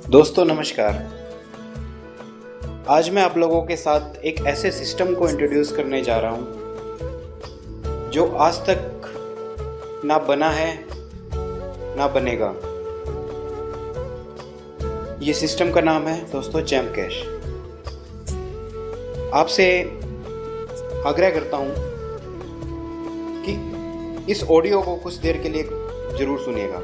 दोस्तों नमस्कार। आज मैं आप लोगों के साथ एक ऐसे सिस्टम को इंट्रोड्यूस करने जा रहा हूं जो आज तक ना बना है ना बनेगा। ये सिस्टम का नाम है दोस्तों जैम कैश। आपसे आग्रह करता हूं कि इस ऑडियो को कुछ देर के लिए जरूर सुनिएगा।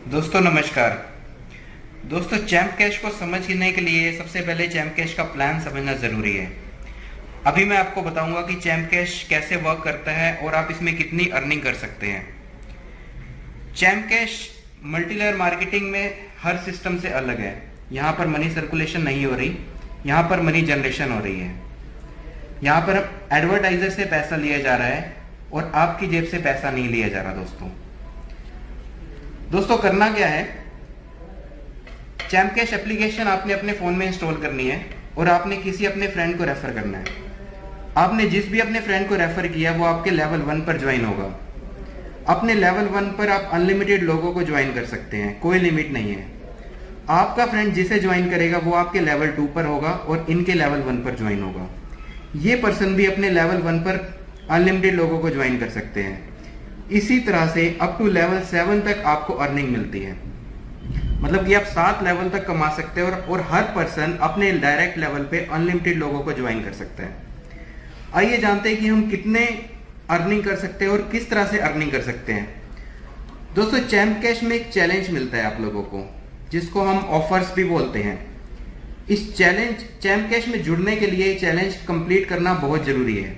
दोस्तों नमस्कार। दोस्तों चैम्प कैश को समझने के लिए सबसे पहले चैम्प कैश का प्लान समझना ज़रूरी है। अभी मैं आपको बताऊंगा कि चैम्प कैश कैसे वर्क करता है और आप इसमें कितनी अर्निंग कर सकते हैं। Champ cash multi layer marketing में हर सिस्टम से अलग है। यहाँ पर मनी सर्कुलेशन नहीं हो रही, यहाँ पर मनी जनरेशन हो रही है। यहाँ पर एडवर्टाइजर से पैसा लिया जा रहा है और आपकी जेब से पैसा नहीं लिया जा रहा। दोस्तों करना क्या है, चैम्प कैश एप्लीकेशन आपने अपने फोन में इंस्टॉल करनी है और आपने किसी अपने फ्रेंड को रेफर करना है। आपने जिस भी अपने फ्रेंड को रेफर किया वो आपके लेवल 1 पर ज्वाइन होगा। अपने लेवल 1 पर आप अनलिमिटेड लोगों को ज्वाइन कर सकते हैं, कोई लिमिट नहीं है। आपका फ्रेंड जिसे ज्वाइन करेगा वो आपके लेवल 2 पर होगा और इनके लेवल 1 पर ज्वाइन होगा। ये पर्सन भी अपने लेवल 1 पर अनलिमिटेड लोगों को ज्वाइन कर सकते हैं। इसी तरह से अप टू लेवल 7 तक आपको अर्निंग मिलती है। मतलब कि आप 7 लेवल तक कमा सकते हैं और हर पर्सन अपने डायरेक्ट लेवल पे अनलिमिटेड लोगों को ज्वाइन कर सकता है। आइए जानते हैं कि हम कितने अर्निंग कर सकते हैं और किस तरह से अर्निंग कर सकते हैं। दोस्तों चैम्प कैश में एक चैलेंज मिलता है आप लोगों को, जिसको हम ऑफर्स भी बोलते हैं। इस चैम्प कैश में जुड़ने के लिए चैलेंज कंप्लीट करना बहुत जरूरी है।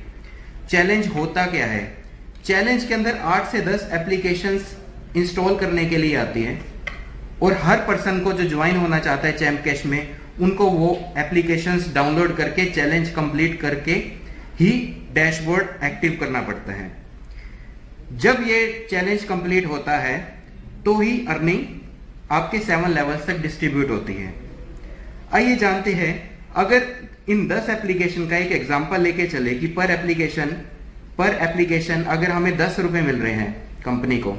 चैलेंज होता क्या है? चैलेंज के अंदर 8 से 10 एप्लीकेशंस इंस्टॉल करने के लिए आती है और हर पर्सन को जो ज्वाइन होना चाहता है चैम्प कैश में, उनको वो एप्लीकेशंस डाउनलोड करके चैलेंज कंप्लीट करके ही डैशबोर्ड एक्टिव करना पड़ता है। जब ये चैलेंज कंप्लीट होता है तो ही अर्निंग आपके 7 लेवल्स तक डिस्ट्रीब्यूट होती है। आइए जानते हैं, अगर इन 10 एप्लीकेशन का एक एग्जांपल लेके चले कि पर एप्लीकेशन अगर हमें 10 रुपए मिल रहे हैं कंपनी को,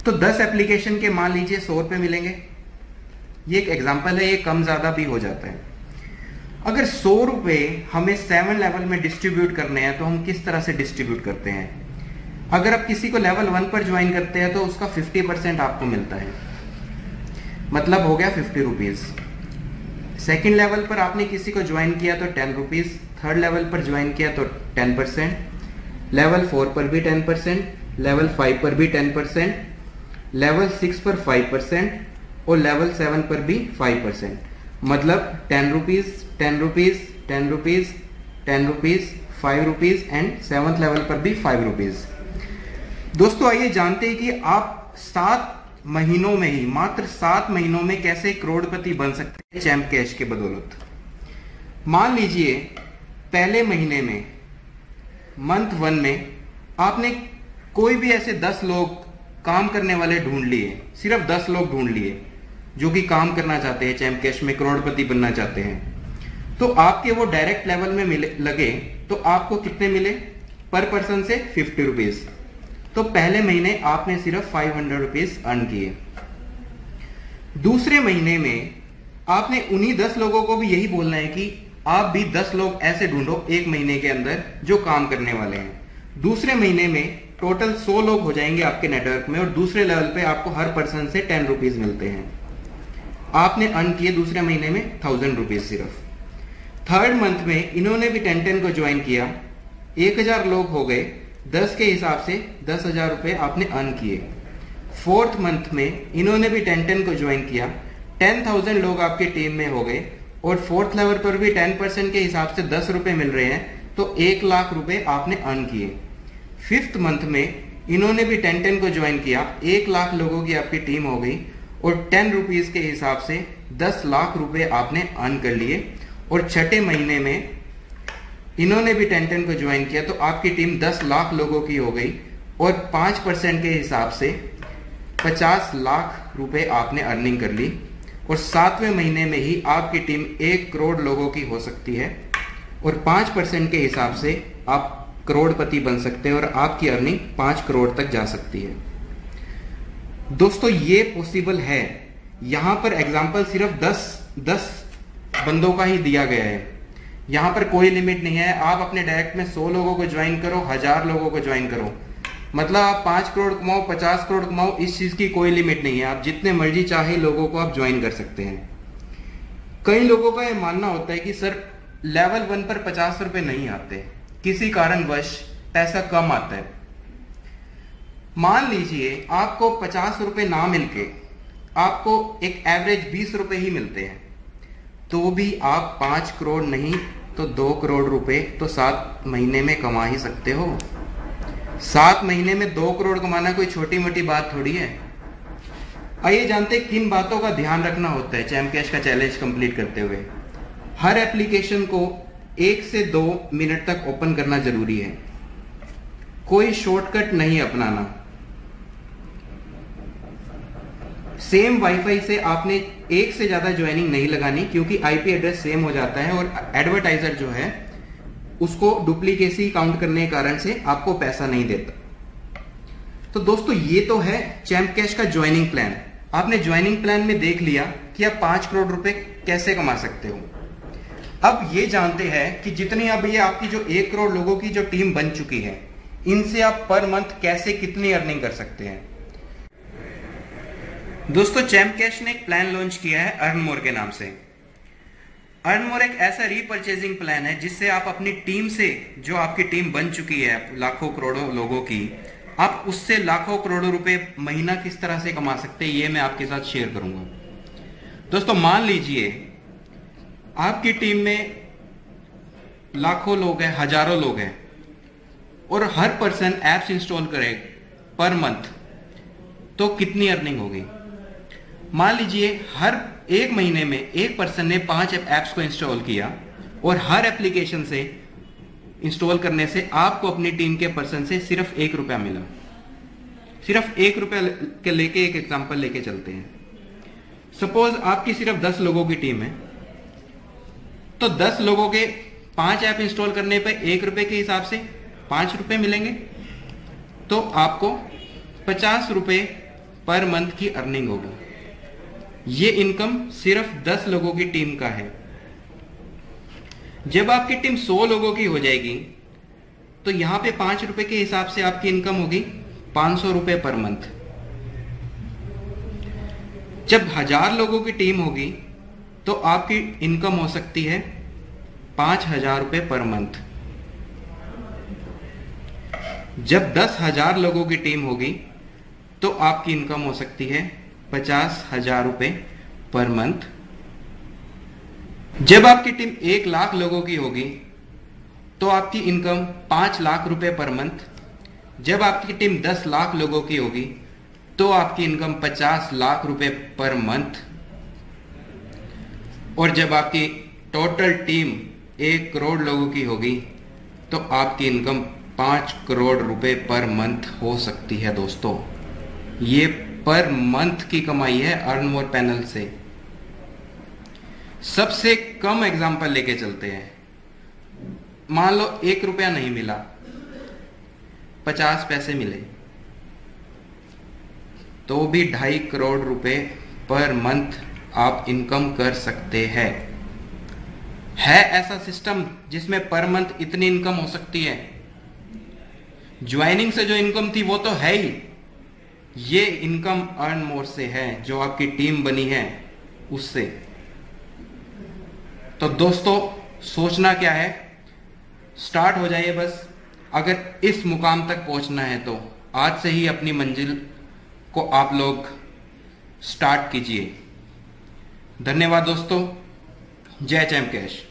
तो 10 एप्लीकेशन के मान लीजिए 100 रुपए मिलेंगे। ये एक एग्जांपल है, ये कम ज्यादा भी हो जाता है। अगर 100 रुपए हमें 7 लेवल में डिस्ट्रीब्यूट करने हैं तो हम किस तरह से डिस्ट्रीब्यूट करते हैं? अगर आप किसी को लेवल 1 पर ज्वाइन करते हैं तो उसका 50% आपको मिलता है, मतलब हो गया 50 रुपीज। सेकेंड लेवल पर आपने किसी को ज्वाइन किया तो 10 रुपीज, थर्ड लेवल पर ज्वाइन किया तो 10%, लेवल 4 पर भी 10%, लेवल 5 पर भी 10%, लेवल 6 पर 5% और लेवल 7 पर भी 5%। मतलब 10 rupees, 10 rupees, 10 rupees, 10 rupees, 5 rupees and 7th level पर भी 5 रुपीज। दोस्तों आइए जानते हैं कि आप 7 महीनों में ही, मात्र 7 महीनों में कैसे करोड़पति बन सकते हैं चैम्प कैश के बदौलत। मान लीजिए पहले महीने में, मंथ 1 में आपने कोई भी ऐसे 10 लोग काम करने वाले ढूंढ लिए, सिर्फ 10 लोग ढूंढ लिए जो कि काम करना चाहते हैं, चैम्प कैश में करोड़पति बनना चाहते हैं। तो आपके वो डायरेक्ट लेवल में लगे तो आपको कितने मिले? पर पर्सन से 50 रुपीज। तो पहले महीने आपने सिर्फ 500 रुपीज अर्न किए। दूसरे महीने में आपने उन्हीं 10 लोगों को भी यही बोलना है कि आप भी 10 लोग ऐसे ढूंढो एक महीने के अंदर जो काम करने वाले हैं। दूसरे महीने में टोटल 100 लोग हो जाएंगे आपके नेटवर्क में और दूसरे लेवल पे आपको हर पर्सन से 10 रुपीज मिलते हैं। आपने अर्न किए दूसरे महीने में 1000 रुपीज सिर्फ। थर्ड मंथ में इन्होंने भी 10 को ज्वाइन किया, 1000 लोग हो गए, 10 के हिसाब से 10,000 रुपए आपने अर्न किए। फोर्थ मंथ में इन्होंने भी 10 को ज्वाइन किया, 10,000 लोग आपकी टीम में हो गए और 4th लेवल पर भी 10% के हिसाब से 10 रुपए मिल रहे हैं, तो 1 लाख रुपए आपने अर्न किए। 5th मंथ में इन्होंने भी 10 को ज्वाइन किया, 1 लाख लोगों की आपकी टीम हो गई और 10 रुपीज के हिसाब से 10 लाख रुपए आपने अर्न कर लिए। और छठे महीने में इन्होंने भी 10 को ज्वाइन किया तो आपकी टीम 10 लाख लोगों की हो गई और 5% के हिसाब से 50 लाख रुपए आपने अर्निंग कर ली और 7वें महीने में ही आपकी टीम 1 करोड़ लोगों की हो सकती है और 5% के हिसाब से आप करोड़पति बन सकते हैं और आपकी अर्निंग 5 करोड़ तक जा सकती है। दोस्तों ये पॉसिबल है। यहां पर एग्जाम्पल सिर्फ 10 बंदों का ही दिया गया है। यहां पर कोई लिमिट नहीं है। आप अपने डायरेक्ट में 100 लोगों को ज्वाइन करो, 1000 लोगों को ज्वाइन करो, मतलब आप 5 करोड़ कमाओ, 50 करोड़ कमाओ, इस चीज की कोई लिमिट नहीं है। आप जितने मर्जी चाहे लोगों को आप ज्वाइन कर सकते हैं। कई लोगों का यह मानना होता है कि सर लेवल 1 पर 50 रुपए नहीं आते, किसी कारणवश पैसा कम आता है। मान लीजिए आपको 50 रुपए ना मिलके आपको एक एवरेज 20 रुपए ही मिलते हैं, तो भी आप 5 करोड़ नहीं तो 2 करोड़ रुपए तो 7 महीने में कमा ही सकते हो। 7 महीने में 2 करोड़ कमाना कोई छोटी मोटी बात थोड़ी है। आइए जानते हैं किन बातों का ध्यान रखना होता है चैम्प कैश का चैलेंज कंप्लीट करते हुए। हर एप्लीकेशन को 1 से 2 मिनट तक ओपन करना जरूरी है। कोई शॉर्टकट नहीं अपनाना। सेम वाईफाई से आपने एक से ज्यादा ज्वाइनिंग नहीं लगानी, क्योंकि आईपी एड्रेस सेम हो जाता है और एडवर्टाइजर जो है उसको डुप्लीकेसी काउंट करने के कारण से आपको पैसा नहीं देता। तो दोस्तों ये तो है चैम्प कैश का ज्वाइनिंग प्लान। आपने ज्वाइनिंग प्लान में देख लिया कि आप 5 करोड़ रुपए कैसे कमा सकते हो। अब ये जानते हैं कि जितनी अब ये आपकी जो 1 करोड़ लोगों की जो टीम बन चुकी है, इनसे आप पर मंथ कैसे कितनी अर्निंग कर सकते हैं। दोस्तों चैम्प कैश ने एक प्लान लॉन्च किया है अर्न मोर के नाम से। अर्न मोर एक ऐसा रीपरचेजिंग प्लान है जिससे आप अपनी टीम से, जो आपकी टीम बन चुकी है लाखों करोड़ों लोगों की, आप उससे लाखों करोड़ों रुपए महीना किस तरह से कमा सकते हैं ये मैं आपके साथ शेयर करूंगा। दोस्तों मान लीजिए आपकी टीम में लाखों लोग हैं, हजारों लोग हैं और हर पर्सन एप्स इंस्टॉल करे पर मंथ, तो कितनी अर्निंग होगी। मान लीजिए हर 1 महीने में एक पर्सन ने 5 ऐप्स को इंस्टॉल किया और हर एप्लीकेशन से इंस्टॉल करने से आपको अपनी टीम के पर्सन से सिर्फ 1 रुपया मिला। सिर्फ 1 रुपया के लेके एक एग्जांपल लेके चलते हैं। सपोज आपकी सिर्फ 10 लोगों की टीम है, तो 10 लोगों के 5 ऐप इंस्टॉल करने पे 1 रुपए के हिसाब से 5 रुपए मिलेंगे, तो आपको 50 रुपए पर मंथ की अर्निंग होगी। ये इनकम सिर्फ 10 लोगों की टीम का है। जब आपकी टीम 100 लोगों की हो जाएगी तो यहां पे 5 रुपए के हिसाब से आपकी इनकम होगी 500 रुपए पर मंथ। जब 1000 लोगों की टीम होगी तो आपकी इनकम हो सकती है 5000 रुपए पर मंथ। जब 10,000 लोगों की टीम होगी तो आपकी इनकम हो सकती है 50,000 रुपए पर मंथ। जब आपकी टीम 1 लाख लोगों की होगी तो आपकी इनकम 5 लाख रुपए पर मंथ। जब आपकी टीम 10 लाख लोगों की होगी तो आपकी इनकम 50 लाख रुपए पर मंथ। और जब आपकी टोटल टीम 1 करोड़ लोगों की होगी तो आपकी इनकम 5 करोड़ रुपए पर मंथ हो सकती है। दोस्तों ये पर मंथ की कमाई है अर्न मोर पैनल से। सबसे कम एग्जांपल लेके चलते हैं। मान लो 1 रुपया नहीं मिला, 50 पैसे मिले, तो भी 2.5 करोड़ रुपए पर मंथ आप इनकम कर सकते हैं। है ऐसा सिस्टम जिसमें पर मंथ इतनी इनकम हो सकती है। ज्वाइनिंग से जो इनकम थी वो तो है ही, ये इनकम अर्न मोर से है जो आपकी टीम बनी है उससे। तो दोस्तों सोचना क्या है, स्टार्ट हो जाइए बस। अगर इस मुकाम तक पहुंचना है तो आज से ही अपनी मंजिल को आप लोग स्टार्ट कीजिए। धन्यवाद दोस्तों। जय चैम्प कैश।